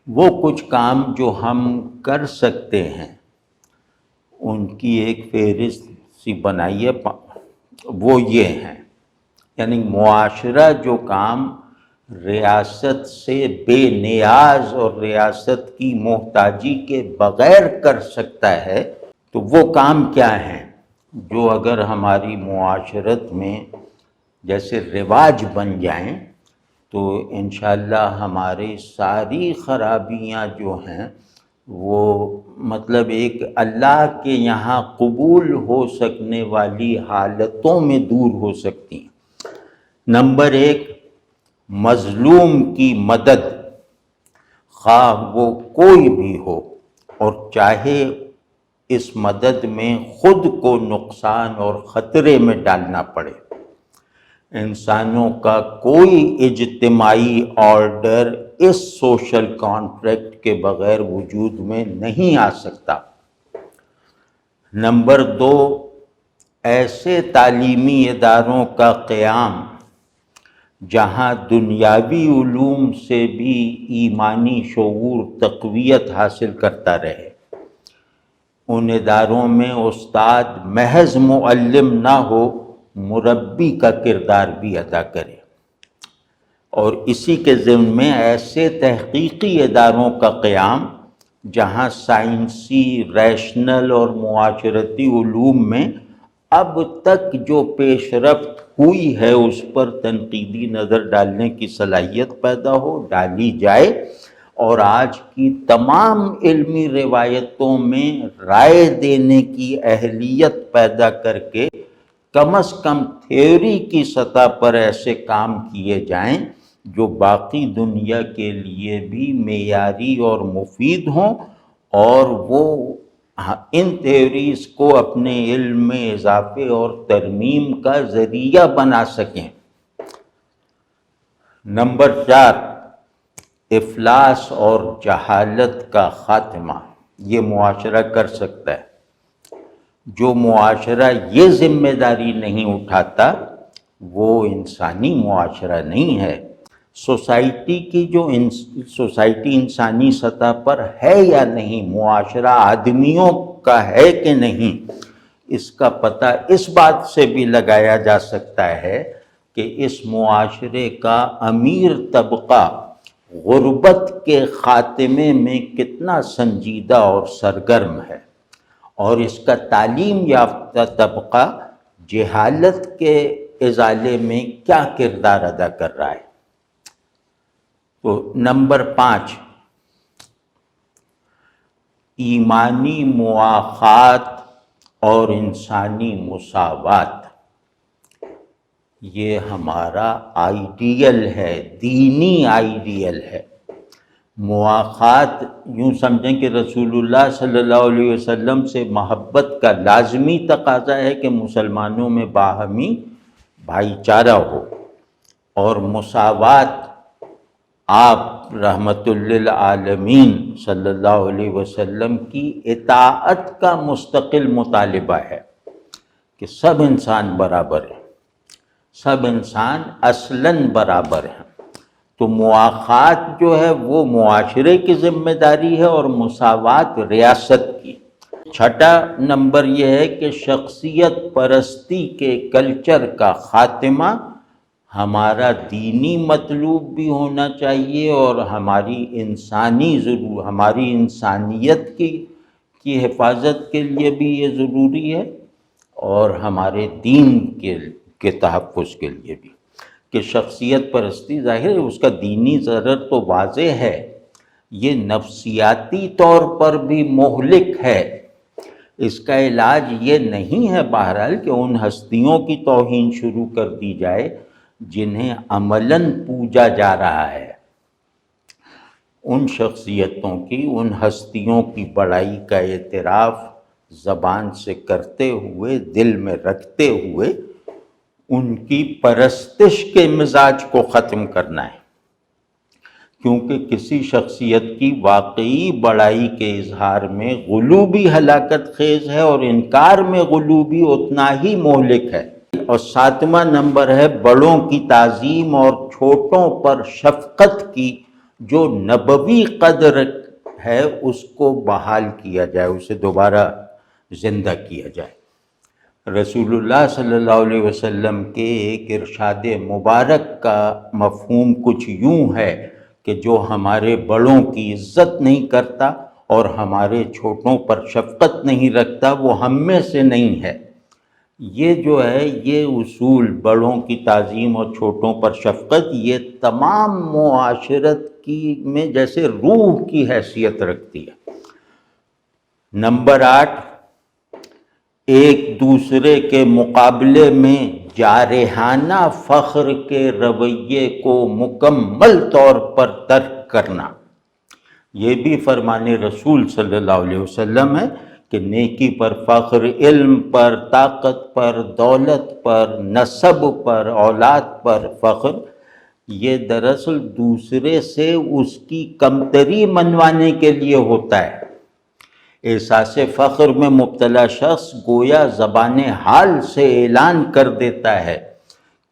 وہ کچھ کام جو ہم کر سکتے ہیں ان کی ایک فہرست سی بنائیے، وہ یہ ہیں، یعنی معاشرہ جو کام ریاست سے بے نیاز اور ریاست کی محتاجی کے بغیر کر سکتا ہے، تو وہ کام کیا ہیں جو اگر ہماری معاشرت میں جیسے رواج بن جائیں تو انشاءاللہ ہماری ساری خرابیاں جو ہیں وہ مطلب ایک اللہ کے یہاں قبول ہو سکنے والی حالتوں میں دور ہو سکتی ہیں۔ نمبر 1، مظلوم کی مدد، خواہ وہ کوئی بھی ہو اور چاہے اس مدد میں خود کو نقصان اور خطرے میں ڈالنا پڑے۔ انسانوں کا کوئی اجتماعی آرڈر اس سوشل کانٹریکٹ کے بغیر وجود میں نہیں آ سکتا۔ نمبر 2، ایسے تعلیمی اداروں کا قیام جہاں دنیاوی علوم سے بھی ایمانی شعور تقویت حاصل کرتا رہے۔ ان اداروں میں استاد محض معلم نہ ہو، مربی کا کردار بھی ادا کرے، اور اسی کے ضمن میں ایسے تحقیقی اداروں کا قیام جہاں سائنسی، ریشنل اور معاشرتی علوم میں اب تک جو پیش رفت ہوئی ہے اس پر تنقیدی نظر ڈالنے کی صلاحیت پیدا ہو، ڈالی جائے، اور آج کی تمام علمی روایتوں میں رائے دینے کی اہلیت پیدا کر کے کم از کم تھیوری کی سطح پر ایسے کام کیے جائیں جو باقی دنیا کے لیے بھی معیاری اور مفید ہوں، اور وہ ان تھیوریز کو اپنے علم میں اضافے اور ترمیم کا ذریعہ بنا سکیں۔ نمبر 4، افلاس اور جہالت کا خاتمہ۔ یہ معاشرہ کر سکتا ہے۔ جو معاشرہ یہ ذمہ داری نہیں اٹھاتا وہ انسانی معاشرہ نہیں ہے۔ سوسائٹی کی جو سوسائٹی انسانی سطح پر ہے یا نہیں، معاشرہ آدمیوں کا ہے کہ نہیں، اس کا پتہ اس بات سے بھی لگایا جا سکتا ہے کہ اس معاشرے کا امیر طبقہ غربت کے خاتمے میں کتنا سنجیدہ اور سرگرم ہے، اور اس کا تعلیم یافتہ طبقہ جہالت کے ازالے میں کیا کردار ادا کر رہا ہے۔ تو نمبر 5، ایمانی مواخات اور انسانی مساوات۔ یہ ہمارا آئیڈیل ہے، دینی آئیڈیل ہے۔ مواخات یوں سمجھیں کہ رسول اللہ صلی اللہ علیہ وسلم سے محبت کا لازمی تقاضا ہے کہ مسلمانوں میں باہمی بھائی چارہ ہو، اور مساوات آپ رحمت للعالمین صلی اللہ علیہ وسلم کی اطاعت کا مستقل مطالبہ ہے کہ سب انسان برابر ہیں، سب انسان اصلاً برابر ہیں۔ تو مواخات جو ہے وہ معاشرے کی ذمہ داری ہے اور مساوات ریاست کی۔ چھٹا نمبر یہ ہے کہ شخصیت پرستی کے کلچر کا خاتمہ ہمارا دینی مطلوب بھی ہونا چاہیے، اور ہماری ہماری انسانیت کی حفاظت کے لیے بھی یہ ضروری ہے، اور ہمارے دین کے تحفظ کے لیے بھی، کہ شخصیت پرستی ظاہر ہے اس کا دینی ضرر تو واضح ہے، یہ نفسیاتی طور پر بھی مہلک ہے۔ اس کا علاج یہ نہیں ہے بہرحال کہ ان ہستیوں کی توہین شروع کر دی جائے جنہیں عملاً پوجا جا رہا ہے۔ ان شخصیتوں کی، ان ہستیوں کی بڑائی کا اعتراف زبان سے کرتے ہوئے، دل میں رکھتے ہوئے، ان کی پرستش کے مزاج کو ختم کرنا ہے، کیونکہ کسی شخصیت کی واقعی بڑائی کے اظہار میں غلو بھی ہلاکت خیز ہے، اور انکار میں غلو بھی اتنا ہی مہلک ہے۔ اور 7واں نمبر ہے بڑوں کی تعظیم اور چھوٹوں پر شفقت کی جو نبوی قدر ہے اس کو بحال کیا جائے، اسے دوبارہ زندہ کیا جائے۔ رسول اللہ صلی اللہ علیہ وسلم کے ایک ارشاد مبارک کا مفہوم کچھ یوں ہے کہ جو ہمارے بڑوں کی عزت نہیں کرتا اور ہمارے چھوٹوں پر شفقت نہیں رکھتا وہ ہم میں سے نہیں ہے۔ یہ جو ہے یہ اصول بڑوں کی تعظیم اور چھوٹوں پر شفقت، یہ تمام معاشرت کی میں جیسے روح کی حیثیت رکھتی ہے۔ نمبر 8، ایک دوسرے کے مقابلے میں جارحانہ فخر کے رویے کو مکمل طور پر ترک کرنا۔ یہ بھی فرمان رسول صلی اللہ علیہ وسلم ہے کہ نیکی پر فخر، علم پر، طاقت پر، دولت پر، نسب پر، اولاد پر فخر، یہ دراصل دوسرے سے اس کی کمتری منوانے کے لیے ہوتا ہے۔ احساس فخر میں مبتلا شخص گویا زبان حال سے اعلان کر دیتا ہے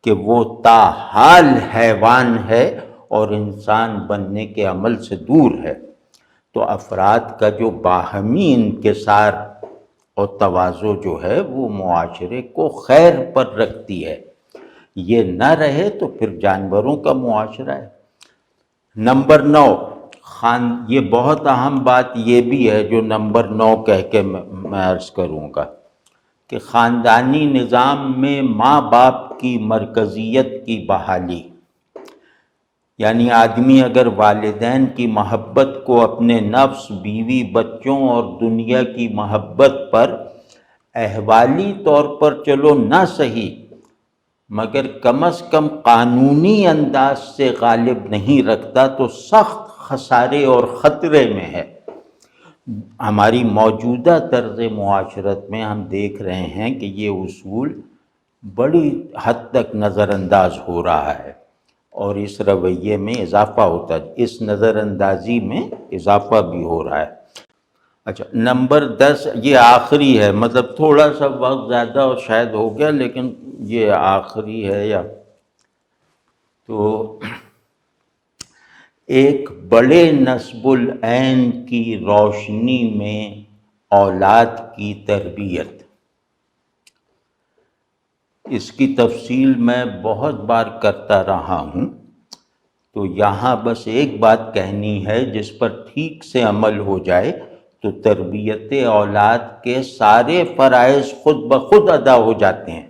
کہ وہ تاحال حیوان ہے اور انسان بننے کے عمل سے دور ہے۔ تو افراد کا جو باہمی انکسار اور تواضع جو ہے وہ معاشرے کو خیر پر رکھتی ہے، یہ نہ رہے تو پھر جانوروں کا معاشرہ ہے۔ نمبر 9، یہ بہت اہم بات یہ بھی ہے جو نمبر 9 کہہ کے میں عرض کروں گا کہ خاندانی نظام میں ماں باپ کی مرکزیت کی بحالی، یعنی آدمی اگر والدین کی محبت کو اپنے نفس، بیوی، بچوں اور دنیا کی محبت پر احوالی طور پر چلو نہ صحیح مگر کم از کم قانونی انداز سے غالب نہیں رکھتا تو سخت خسارے اور خطرے میں ہے۔ ہماری موجودہ طرز معاشرت میں ہم دیکھ رہے ہیں کہ یہ اصول بڑی حد تک نظر انداز ہو رہا ہے اور اس رویے میں اضافہ ہوتا ہے، اس نظر اندازی میں اضافہ بھی ہو رہا ہے۔ اچھا، نمبر 10، یہ آخری ہے، مطلب تھوڑا سا وقت زیادہ اور شاید ہو گیا لیکن یہ آخری ہے۔ یا تو ایک بڑے نصب العین کی روشنی میں اولاد کی تربیت، اس کی تفصیل میں بہت بار کرتا رہا ہوں، تو یہاں بس ایک بات کہنی ہے جس پر ٹھیک سے عمل ہو جائے تو تربیت اولاد کے سارے فرائض خود بخود ادا ہو جاتے ہیں۔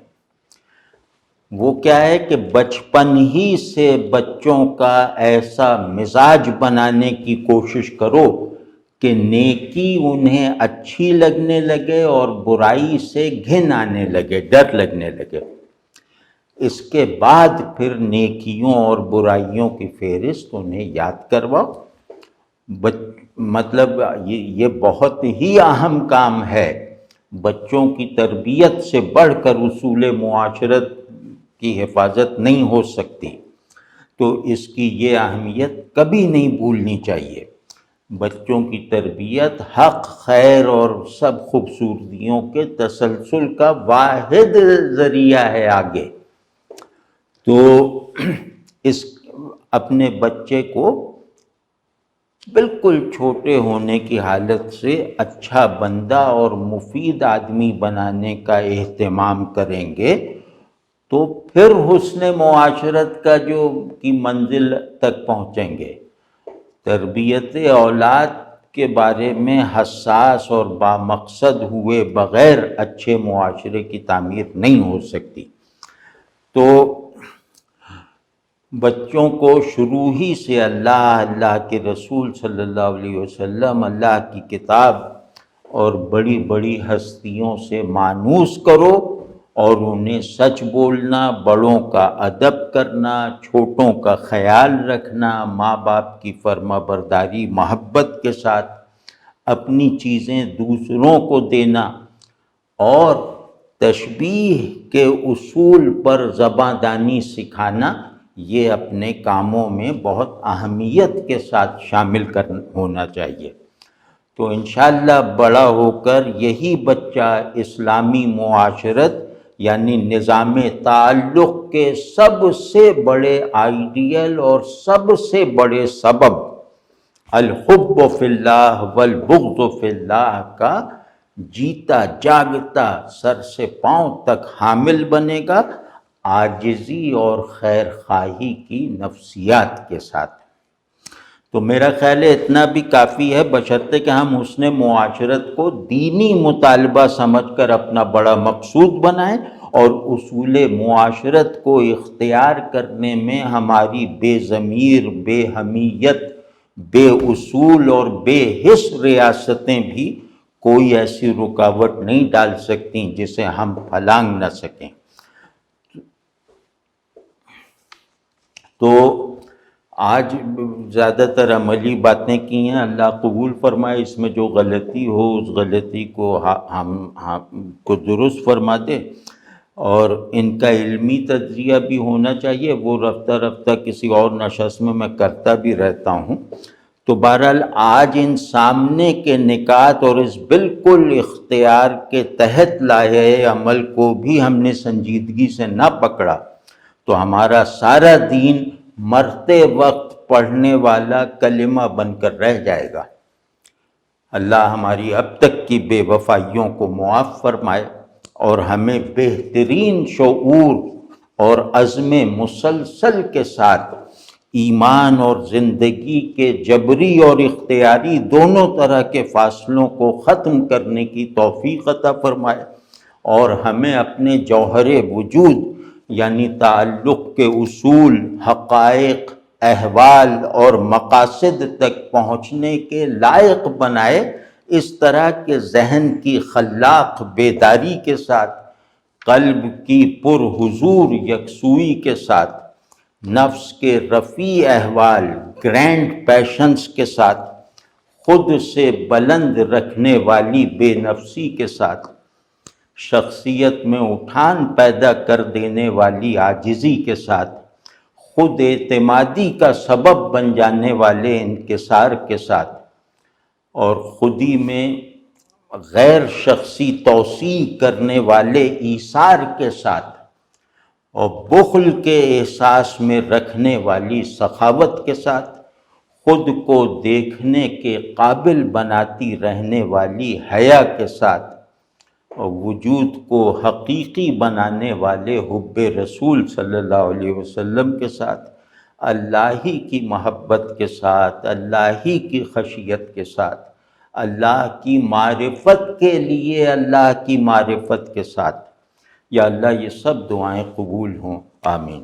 وہ کیا ہے کہ بچپن ہی سے بچوں کا ایسا مزاج بنانے کی کوشش کرو کہ نیکی انہیں اچھی لگنے لگے اور برائی سے گھن آنے لگے، ڈر لگنے لگے۔ اس کے بعد پھر نیکیوں اور برائیوں کی فہرست انہیں یاد کرواؤ۔ مطلب یہ بہت ہی اہم کام ہے۔ بچوں کی تربیت سے بڑھ کر اصول معاشرت کی حفاظت نہیں ہو سکتی، تو اس کی یہ اہمیت کبھی نہیں بھولنی چاہیے۔ بچوں کی تربیت حق، خیر اور سب خوبصورتیوں کے تسلسل کا واحد ذریعہ ہے آگے۔ تو اپنے بچے کو بالکل چھوٹے ہونے کی حالت سے اچھا بندہ اور مفید آدمی بنانے کا اہتمام کریں گے تو پھر حسن معاشرت کی منزل تک پہنچیں گے۔ تربیت اولاد کے بارے میں حساس اور بامقصد ہوئے بغیر اچھے معاشرے کی تعمیر نہیں ہو سکتی۔ تو بچوں کو شروع ہی سے اللہ کے رسول صلی اللہ علیہ وسلم، اللہ کی کتاب اور بڑی بڑی ہستیوں سے مانوس کرو اور انہیں سچ بولنا، بڑوں کا ادب کرنا، چھوٹوں کا خیال رکھنا، ماں باپ کی فرما برداری محبت کے ساتھ، اپنی چیزیں دوسروں کو دینا اور تشبیہ کے اصول پر زباں دانی سکھانا، یہ اپنے کاموں میں بہت اہمیت کے ساتھ شامل ہونا چاہیے۔ تو انشاءاللہ بڑا ہو کر یہی بچہ اسلامی معاشرت یعنی نظام تعلق کے سب سے بڑے آئیڈیل اور سب سے بڑے سبب الحب فی اللہ والبغض فی اللہ کا جیتا جاگتا سر سے پاؤں تک حامل بنے گا عاجزی اور خیر خواہی کی نفسیات کے ساتھ۔ تو میرا خیال ہے اتنا بھی کافی ہے، بشرطے کہ ہم حسن معاشرت کو دینی مطالبہ سمجھ کر اپنا بڑا مقصود بنائیں، اور اصول معاشرت کو اختیار کرنے میں ہماری بے ضمیر، بے حمیت، بے اصول اور بے حس ریاستیں بھی کوئی ایسی رکاوٹ نہیں ڈال سکتی جسے ہم پھلانگ نہ سکیں۔ تو آج زیادہ تر عملی باتیں کی ہیں، اللہ قبول فرمائے، اس میں جو غلطی ہو اس غلطی کو ہم کو درست فرما دے، اور ان کا علمی تجزیہ بھی ہونا چاہیے، وہ رفتہ رفتہ کسی اور نشست میں کرتا بھی رہتا ہوں۔ تو بہرحال آج ان سامنے کے نکات اور اس بالکل اختیار کے تحت لائے عمل کو بھی ہم نے سنجیدگی سے نہ پکڑا تو ہمارا سارا دین مرتے وقت پڑھنے والا کلمہ بن کر رہ جائے گا۔ اللہ ہماری اب تک کی بے وفائیوں کو معاف فرمائے اور ہمیں بہترین شعور اور عزم مسلسل کے ساتھ ایمان اور زندگی کے جبری اور اختیاری دونوں طرح کے فاصلوں کو ختم کرنے کی توفیق عطا فرمائے، اور ہمیں اپنے جوہر وجود یعنی تعلق کے اصول، حقائق، احوال اور مقاصد تک پہنچنے کے لائق بنائے، اس طرح کے ذہن کی خلاق بیداری کے ساتھ، قلب کی پرحضور یکسوئی کے ساتھ، نفس کے رفیع احوال گرینڈ پیشنس کے ساتھ، خود سے بلند رکھنے والی بے نفسی کے ساتھ، شخصیت میں اٹھان پیدا کر دینے والی عاجزی کے ساتھ، خود اعتمادی کا سبب بن جانے والے انکسار کے ساتھ، اور خودی میں غیر شخصی توسیع کرنے والے ایثار کے ساتھ، اور بخل کے احساس میں رکھنے والی سخاوت کے ساتھ، خود کو دیکھنے کے قابل بناتی رہنے والی حیا کے ساتھ، اور وجود کو حقیقی بنانے والے حب رسول صلی اللہ علیہ وسلم کے ساتھ، اللہ ہی کی محبت کے ساتھ، اللہ ہی کی خشیت کے ساتھ، اللہ کی معرفت کے لیے اللہ کی معرفت کے ساتھ۔ یا اللہ یہ سب دعائیں قبول ہوں، آمین۔